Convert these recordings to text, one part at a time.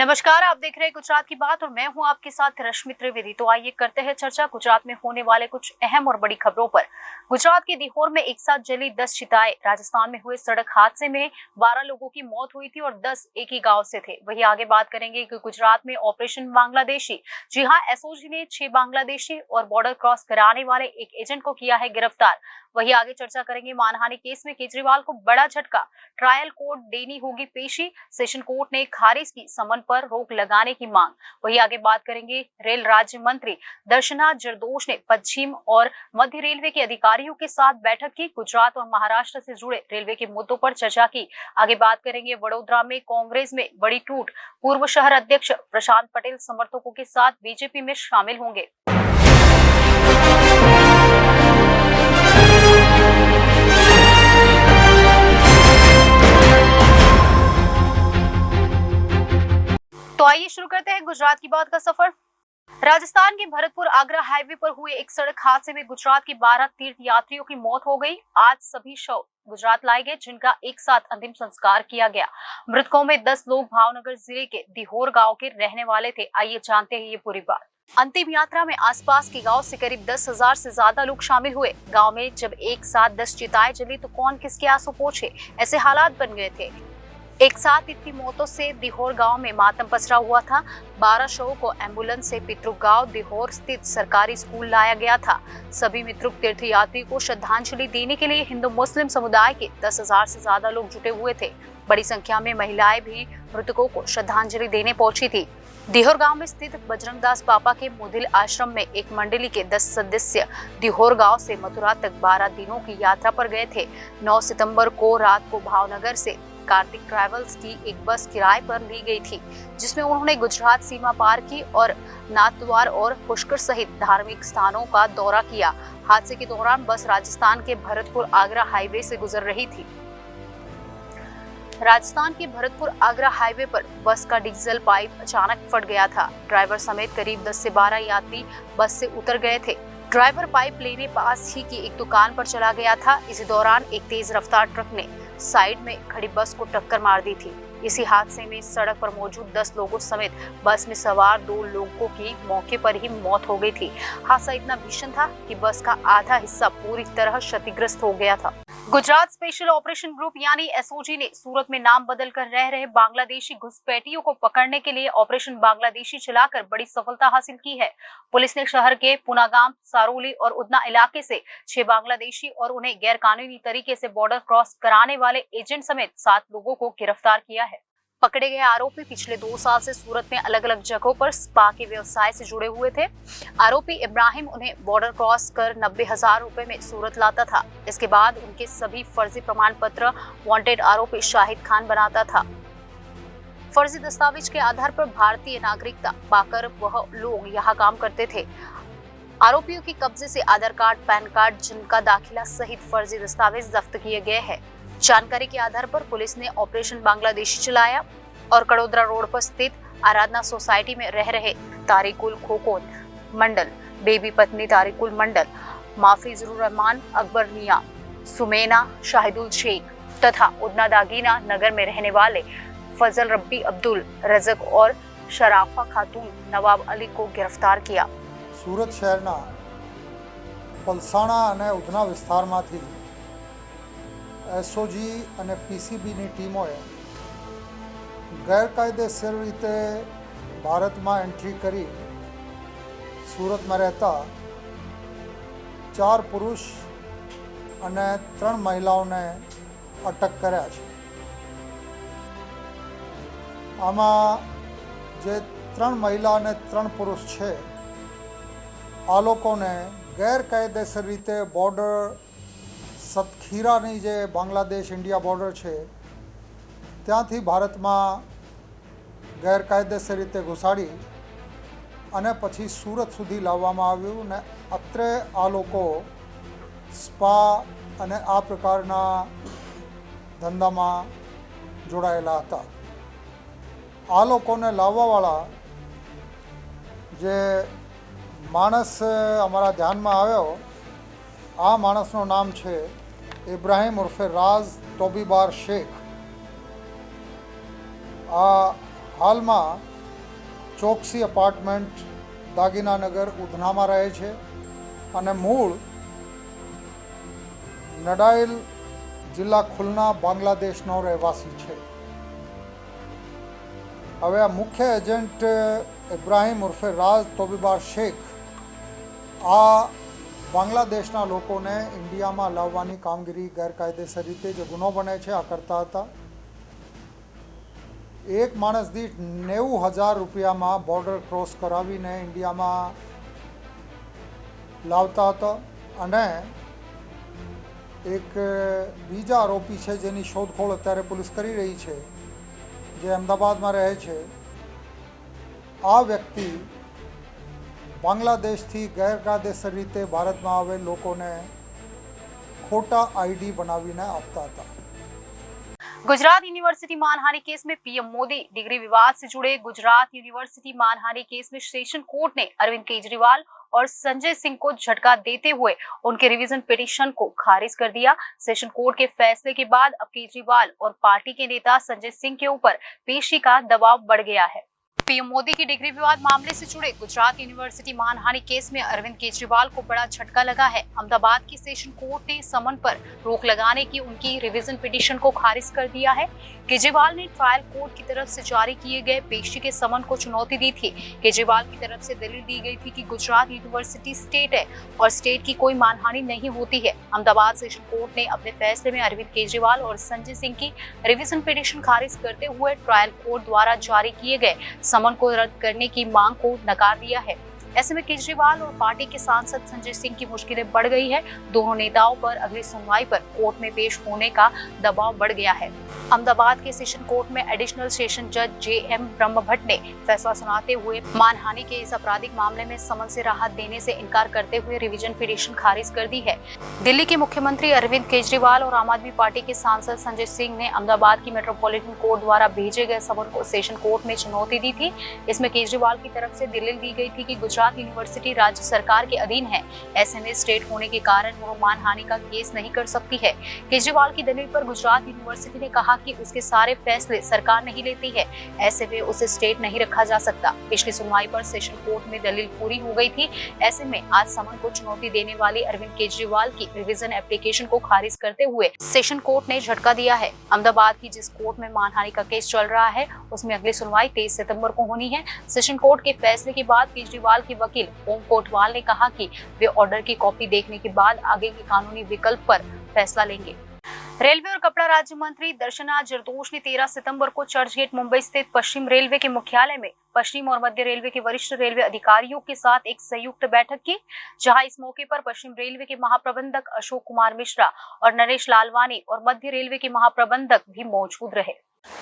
नमस्कार, आप देख रहे हैं गुजरात की बात और मैं हूं आपके साथ रश्मि त्रिवेदी। तो आइए करते हैं चर्चा गुजरात में होने वाले कुछ अहम और बड़ी खबरों पर। गुजरात के दिहोर में एक साथ जली 10 चिताएं। राजस्थान में हुए सड़क हादसे में 12 लोगों की मौत हुई थी और 10 एक ही गांव से थे। वहीं आगे बात करेंगे कि गुजरात में ऑपरेशन बांग्लादेशी। जी हां, एसओजी ने 6 बांग्लादेशी और बॉर्डर क्रॉस कराने वाले एक एजेंट को किया है गिरफ्तार। वहीं आगे चर्चा करेंगे मानहानि केस में केजरीवाल को बड़ा झटका। ट्रायल कोर्ट देनी होगी पेशी। सेशन कोर्ट ने खारिज की समन पर रोक लगाने की मांग। वहीं आगे बात करेंगे रेल राज्य मंत्री दर्शनाथ जरदोश ने पश्चिम और मध्य रेलवे के अधिकारियों के साथ बैठक की। गुजरात और महाराष्ट्र से जुड़े रेलवे के मुद्दों पर चर्चा की। आगे बात करेंगे वडोदरा में कांग्रेस में बड़ी टूट। पूर्व शहर अध्यक्ष प्रशांत पटेल समर्थकों के साथ बीजेपी में शामिल होंगे। तो आइए शुरू करते हैं गुजरात की बात का सफर। राजस्थान के भरतपुर आगरा हाईवे पर हुए एक सड़क हादसे में गुजरात के 12 तीर्थ यात्रियों की मौत हो गई। आज सभी शव गुजरात लाए गए, जिनका एक साथ अंतिम संस्कार किया गया। मृतकों में 10 लोग भावनगर जिले के दिहोर गांव के रहने वाले थे। आइए जानते हैं ये पूरी बात। अंतिम यात्रा में आसपास के गांव से करीब 10,000 से ज्यादा लोग शामिल हुए। गांव में जब एक साथ 10 चिताएं जली तो कौन किसके आंसू पोंछे, ऐसे हालात बन गए थे। एक साथ इतनी मौतों से दिहोर गांव में मातम पसरा हुआ था। 12 शवों को एम्बुलेंस से पितृ गांव दिहोर स्थित सरकारी स्कूल लाया गया था। सभी मित्रुक तीर्थ यात्री को श्रद्धांजलि देने के लिए हिंदू मुस्लिम समुदाय के 10,000 से ज्यादा लोग जुटे हुए थे। बड़ी संख्या में महिलाएं भी मृतकों को श्रद्धांजलि देने पहुंची थी। दिहोर गांव में स्थित बजरंगदास बाबा के मुदिल आश्रम में एक मंडली के 10 सदस्य दिहोर गांव से मथुरा तक 12 दिनों की यात्रा पर गए थे। 9 सितंबर को रात को भावनगर से कार्तिक ट्रैवल्स की एक बस किराए पर ली गई थी, जिसमें उन्होंने गुजरात सीमा पार की और नाथद्वार और पुष्कर सहित धार्मिक स्थानों का दौरा किया। हादसे के दौरान बस राजस्थान के भरतपुर आगरा हाईवे से गुजर रही थी। राजस्थान के भरतपुर आगरा हाईवे पर बस का डीजल पाइप अचानक फट गया था। ड्राइवर समेत करीब 10 से 12 यात्री बस से उतर गए थे। ड्राइवर पाइप लेने पास ही की एक दुकान पर चला गया था। इसी दौरान एक तेज रफ्तार ट्रक ने साइड में खड़ी बस को टक्कर मार दी थी। इसी हादसे में सड़क पर मौजूद 10 लोगों समेत बस में सवार 2 लोगों की मौके पर ही मौत हो गई थी। हादसा इतना भीषण था कि बस का आधा हिस्सा पूरी तरह क्षतिग्रस्त हो गया था। गुजरात स्पेशल ऑपरेशन ग्रुप यानी एसओजी ने सूरत में नाम बदलकर रह रहे बांग्लादेशी घुसपैठियों को पकड़ने के लिए ऑपरेशन बांग्लादेशी चलाकर बड़ी सफलता हासिल की है। पुलिस ने शहर के पुनागाम, सारोली और उधना इलाके से 6 बांग्लादेशी और उन्हें गैर कानूनी तरीके से बॉर्डर क्रॉस कराने वाले एजेंट समेत 7 लोगों को गिरफ्तार किया है। पकड़े गए आरोपी पिछले 2 साल से सूरत में अलग अलग जगहों पर स्पा के व्यवसाय से जुड़े हुए थे। आरोपी इब्राहिम उन्हें बॉर्डर क्रॉस कर 90,000 रुपए में सूरत लाता था। इसके बाद उनके सभी फर्जी प्रमाण पत्र वांटेड आरोपी शाहिद खान बनाता था। फर्जी दस्तावेज के आधार पर भारतीय नागरिकता पाकर वह लोग यहाँ काम करते थे। आरोपियों के कब्जे से आधार कार्ड, पैन कार्ड, जिनका दाखिला सहित फर्जी दस्तावेज जब्त किए गए हैं। जानकारी के आधार पर पुलिस ने ऑपरेशन बांग्लादेशी चलाया और कड़ोदरा रोड पर स्थित आराधना सोसाइटी में रह रहे तारिकुल खोकोन मंडल, बेबी पत्नी तारिकुल मंडल, माफिजुर रहमान, अकबर मियां, सुमेना शाहिदुल शेख तथा उदना दागीना नगर में रहने वाले फजल रब्बी अब्दुल रजक और शराफा खातून नवाब अली को गिरफ्तार किया। सूरत शहरना पलसाणा અને ઉધના વિસ્તારમાંથી એસઓજી અને પીસીબીની ટીમોએ ગેરકાયદેસર રીતે ભારતમાં એન્ટ્રી કરી સુરતમાં રહેતા 4 પુરુષ અને 3 મહિલાઓને અટક કર્યા છે। આમાં જે 3 મહિલા અને 3 પુરુષ છે આ લોકોને ગેરકાયદેસર રીતે બોર્ડર સતખીરાની જે બાંગ્લાદેશ ઇન્ડિયા બોર્ડર છે ત્યાંથી ભારતમાં ગેરકાયદેસર રીતે ઘુસાડી અને પછી સુરત સુધી લાવવામાં આવ્યું ને અત્રે આ લોકો સ્પા અને આ પ્રકારના ધંધામાં જોડાયેલા હતા। આ લોકોને લાવવાવાળા જે માણસ અમારા ધ્યાનમાં આવ્યો, આ માણસનું નામ છે ઇબ્રાહિમ ઉર્ફે રાઝ તોબીબાર શેખ। આ હાલમાં ચોકસી અપાર્ટમેન્ટ દાગીનાનગર ઉધનામાં રહે છે અને મૂળ નડાઇલ જિલ્લા ખુલના બાંગ્લાદેશનો રહેવાસી છે. હવે આ મુખ્ય એજન્ટ ઇબ્રાહીમ ઉર્ફે રાજ તોબીબાર શેખ આ બાંગ્લાદેશના લોકોને ઇન્ડિયામાં લાવવાની કામગીરી ગેરકાયદેસર રીતે જે ગુનો બને છે આ કરતા હતા. એક માણસ દીઠ 90,000 રૂપિયામાં બોર્ડર ક્રોસ કરાવીને ઇન્ડિયામાં લાવતા હતા અને એક બીજા આરોપી છે જેની શોધખોળ અત્યારે પોલીસ કરી રહી છે, જે અમદાવાદમાં રહે છે. આ વ્યક્તિ બાંગ્લાદેશથી ગેરકાયદેસર રીતે ભારતમાં આવેલ લોકોને ખોટા આઈડી બનાવીને આપતા હતા. गुजरात यूनिवर्सिटी मानहानि केस में पीएम मोदी, डिग्री विवाद से जुड़े गुजरात यूनिवर्सिटी मानहानि केस में सेशन कोर्ट ने अरविंद केजरीवाल और संजय सिंह को झटका देते हुए उनके रिवीजन पिटीशन को खारिज कर दिया. सेशन कोर्ट के फैसले के बाद अब केजरीवाल और पार्टी के नेता संजय सिंह के ऊपर पेशी का दबाव बढ़ गया है. पीएम मोदी की डिग्री विवाद मामले से जुड़े गुजरात यूनिवर्सिटी मानहानि केस में अरविंद केजरीवाल को बड़ा झटका लगा है. अहमदाबाद की सेशन कोर्ट ने समन पर रोक लगाने की उनकी रिवीजन पिटीशन को खारिज कर दिया है. केजरीवाल ने ट्रायल कोर्ट की तरफ से जारी किए गए पेशी के समन को चुनौती दी थी. केजरीवाल की तरफ से दलील दी गई थी कि गुजरात यूनिवर्सिटी स्टेट है और स्टेट की कोई मानहानि नहीं होती है. अहमदाबाद सेशन कोर्ट ने अपने फैसले में अरविंद केजरीवाल और संजय सिंह की रिवीजन पिटीशन खारिज करते हुए ट्रायल कोर्ट द्वारा जारी किए गए समन को रद्द करने की मांग को नकार दिया है. ऐसे में केजरीवाल और पार्टी के सांसद संजय सिंह की मुश्किलें बढ़ गई है. दोनों नेताओं पर अगली सुनवाई पर कोर्ट में पेश होने का दबाव बढ़ गया है. अहमदाबाद के सेशन कोर्ट में एडिशनल सेशन जज जे.एम. ब्रह्मभट्ट ने फैसला सुनाते हुए मानहानि के इस आपराधिक मामले में समन से राहत देने से इनकार करते हुए रिवीजन पिटीशन खारिज कर दी है. दिल्ली के मुख्यमंत्री अरविंद केजरीवाल और आम आदमी पार्टी के सांसद संजय सिंह ने अहमदाबाद की मेट्रोपॉलिटन कोर्ट द्वारा भेजे गए समन को सेशन कोर्ट में चुनौती दी थी. इसमें केजरीवाल की तरफ से दलील दी गई थी कि गुजरात यूनिवर्सिटी राज्य सरकार के अधीन है. ऐसे में स्टेट होने के कारण वह मानहानि का केस नहीं कर सकती है. केजरीवाल की दलील पर गुजरात यूनिवर्सिटी ने कहा कि उसके सारे फैसले सरकार नहीं लेती है, ऐसे में उसे स्टेट नहीं रखा जा सकता. पिछली सुनवाई पर सेशन कोर्ट में दलील पूरी हो गई थी. ऐसे में आज समन को चुनौती देने वाली अरविंद केजरीवाल की रिवीजन एप्लीकेशन को खारिज करते हुए सेशन कोर्ट ने झटका दिया है. अहमदाबाद की जिस कोर्ट में मानहानि का केस चल रहा है उसमें अगली सुनवाई 23 सितंबर को होनी है. सेशन कोर्ट के फैसले के बाद केजरीवाल के वकील ओम कोटवाल ने कहा कि वे ऑर्डर की कॉपी देखने के बाद आगे के कानूनी विकल्प पर फैसला लेंगे. रेलवे और कपड़ा राज्य मंत्री दर्शना जरदोश ने 13 सितंबर को चर्चगेट मुंबई स्थित पश्चिम रेलवे के मुख्यालय में पश्चिम और मध्य रेलवे के वरिष्ठ रेलवे अधिकारियों के साथ एक संयुक्त बैठक की, जहां इस मौके पर पश्चिम रेलवे के महाप्रबंधक अशोक कुमार मिश्रा और नरेश लालवानी और मध्य रेलवे के महाप्रबंधक भी मौजूद रहे.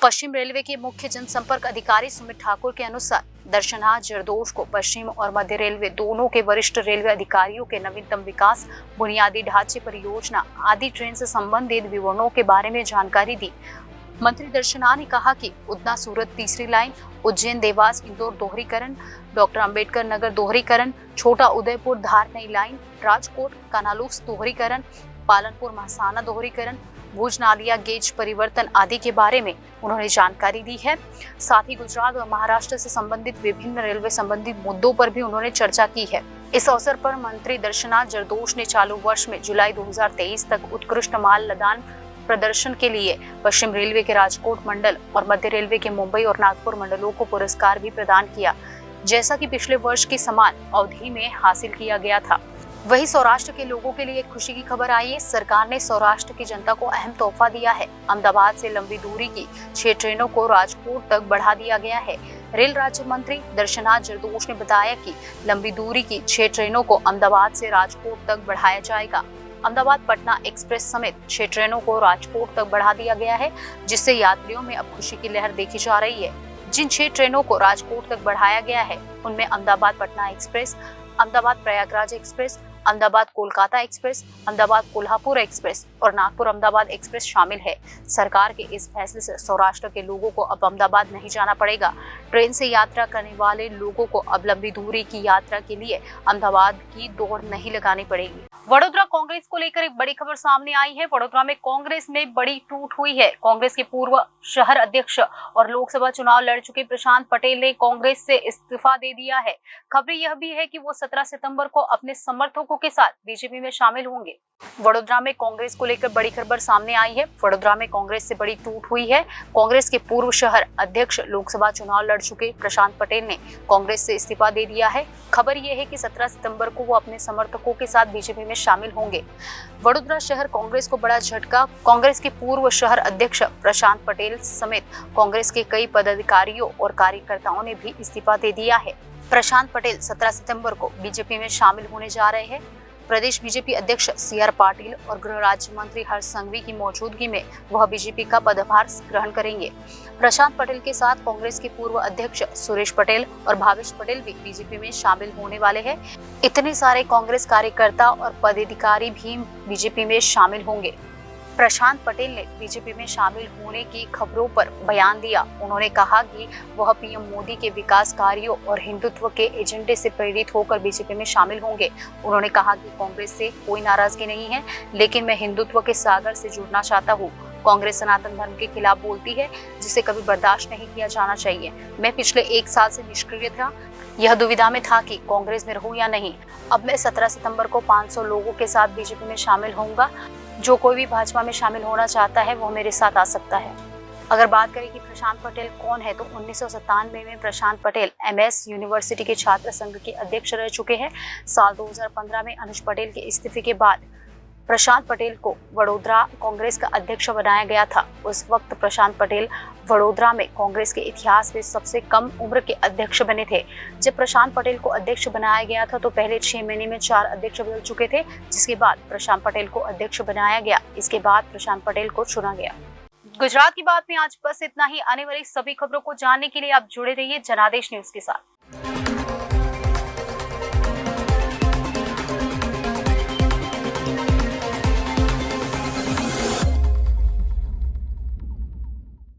पश्चिम रेलवे के मुख्य जनसंपर्क अधिकारी सुमित ठाकुर के अनुसार दर्शना जरदोश को पश्चिम और मध्य रेलवे दोनों के वरिष्ठ रेलवे अधिकारियों के नवीनतम विकास, बुनियादी ढांचे परियोजना आदि ट्रेन से संबंधित विवरणों के बारे में जानकारी दी. मंत्री दर्शना ने कहा कि उदना सूरत तीसरी लाइन, उज्जैन देवास इंदौर दोहरीकरण, डॉक्टर अंबेडकर नगर दोहरीकरण, छोटा उदयपुर धार नई लाइन, राजकोट कानालूस दोहरीकरण, पालनपुर महसाना दोहरीकरण, भुज नालिया गेज परिवर्तन आदि के बारे में उन्होंने जानकारी दी है. साथ ही गुजरात और महाराष्ट्र से संबंधित विभिन्न रेलवे संबंधित मुद्दों पर भी उन्होंने चर्चा की है. इस अवसर पर मंत्री दर्शना जरदोश ने चालू वर्ष में जुलाई 2023 तक उत्कृष्ट माल लदान प्रदर्शन के लिए पश्चिम रेलवे के राजकोट मंडल और मध्य रेलवे के मुंबई और नागपुर मंडलों को पुरस्कार भी प्रदान किया, जैसा कि पिछले वर्ष की समान अवधि में हासिल किया गया था. वहीं सौराष्ट्र के लोगों के लिए एक खुशी की खबर आई है. सरकार ने सौराष्ट्र की जनता को अहम तोहफा दिया है. अहमदाबाद से लंबी दूरी की 6 ट्रेनों को राजकोट तक बढ़ा दिया गया है. रेल राज्य मंत्री दर्शना जरदोश ने बताया कि लंबी दूरी की 6 ट्रेनों को अहमदाबाद से राजकोट तक बढ़ाया जाएगा. अहमदाबाद पटना एक्सप्रेस समेत 6 ट्रेनों को राजकोट तक बढ़ा दिया गया है, जिससे यात्रियों में अब खुशी की लहर देखी जा रही है. जिन 6 ट्रेनों को राजकोट तक बढ़ाया गया है उनमें Ahmedabad Patna express, Ahmedabad Prayagraj express, Ahmedabad Kolkata express, Ahmedabad Kolhapur express और नागपुर अहमदाबाद एक्सप्रेस शामिल है. सरकार के इस फैसले से सौराष्ट्र के लोगों को अब अहमदाबाद नहीं जाना पड़ेगा. ट्रेन से यात्रा करने वाले लोगों को अब लंबी दूरी की यात्रा के लिए अहमदाबाद की दौड़ नहीं लगानी पड़ेगी. वडोदरा कांग्रेस को लेकर एक बड़ी खबर सामने आई है। वडोदरा में कांग्रेस में बड़ी टूट हुई है। कांग्रेस के पूर्व शहर अध्यक्ष और लोकसभा चुनाव लड़ चुके प्रशांत पटेल ने कांग्रेस से इस्तीफा दे दिया है। खबर यह भी है कि वो 17 सितंबर को अपने समर्थकों के साथ बीजेपी में शामिल होंगे। वडोदरा में कांग्रेस को लेकर बड़ी खबर सामने आई है। वडोदरा में कांग्रेस से बड़ी टूट हुई है। कांग्रेस के पूर्व शहर अध्यक्ष लोकसभा चुनाव लड़ चुके प्रशांत पटेल ने कांग्रेस से इस्तीफा दे दिया है। खबर यह है कि 17 सितंबर को वो अपने समर्थकों के साथ बीजेपी में शामिल होंगे। वडोदरा शहर कांग्रेस को बड़ा झटका। कांग्रेस के पूर्व शहर अध्यक्ष प्रशांत पटेल समेत कांग्रेस के कई पदाधिकारियों और कार्यकर्ताओं ने भी इस्तीफा दे दिया है। प्रशांत पटेल 17 सितंबर को बीजेपी में शामिल होने जा रहे हैं। प्रदेश बीजेपी अध्यक्ष CR पाटिल और गृह राज्य मंत्री हर्ष संघवी की मौजूदगी में वह बीजेपी का पदभार ग्रहण करेंगे। प्रशांत पटेल के साथ कांग्रेस के पूर्व अध्यक्ष सुरेश पटेल और भावेश पटेल भी बीजेपी में शामिल होने वाले हैं। इतने सारे कांग्रेस कार्यकर्ता और पदाधिकारी भी बीजेपी में शामिल होंगे। प्रशांत पटेल ने बीजेपी में शामिल होने की खबरों पर बयान दिया। उन्होंने कहा कि वह पीएम मोदी के विकास कार्यों और हिंदुत्व के एजेंडे से प्रेरित होकर बीजेपी में शामिल होंगे। उन्होंने कहा कि कांग्रेस से कोई नाराजगी नहीं है, लेकिन मैं हिंदुत्व के सागर से जुड़ना चाहता हूँ। कांग्रेस सनातन धर्म के खिलाफ बोलती है, जिसे कभी बर्दाश्त नहीं किया जाना चाहिए। मैं पिछले 1 साल से निष्क्रिय था। यह दुविधा में था कि कांग्रेस में रहूं या नहीं। अब मैं 17 सितंबर को 500 लोगों के साथ बीजेपी में शामिल होऊंगा। जो कोई भी भाजपा में शामिल होना चाहता है वो मेरे साथ आ सकता है। अगर बात करें कि प्रशांत पटेल कौन है, तो 1997 में प्रशांत पटेल MS यूनिवर्सिटी के छात्र संघ के अध्यक्ष रह चुके हैं। साल 2015 में अनुज पटेल के इस्तीफे के बाद प्रशांत पटेल को वडोदरा कांग्रेस का अध्यक्ष बनाया गया था। उस वक्त प्रशांत पटेल वडोदरा में कांग्रेस के इतिहास में सबसे कम उम्र के अध्यक्ष बने थे। जब प्रशांत पटेल को अध्यक्ष बनाया गया था तो पहले 6 महीने में 4 अध्यक्ष बदल चुके थे, जिसके बाद प्रशांत पटेल को अध्यक्ष बनाया गया। इसके बाद प्रशांत पटेल को चुना गया। गुजरात की बात में आज बस इतना ही। आने वाली सभी खबरों को जानने के लिए आप जुड़े रहिए जनादेश न्यूज के साथ।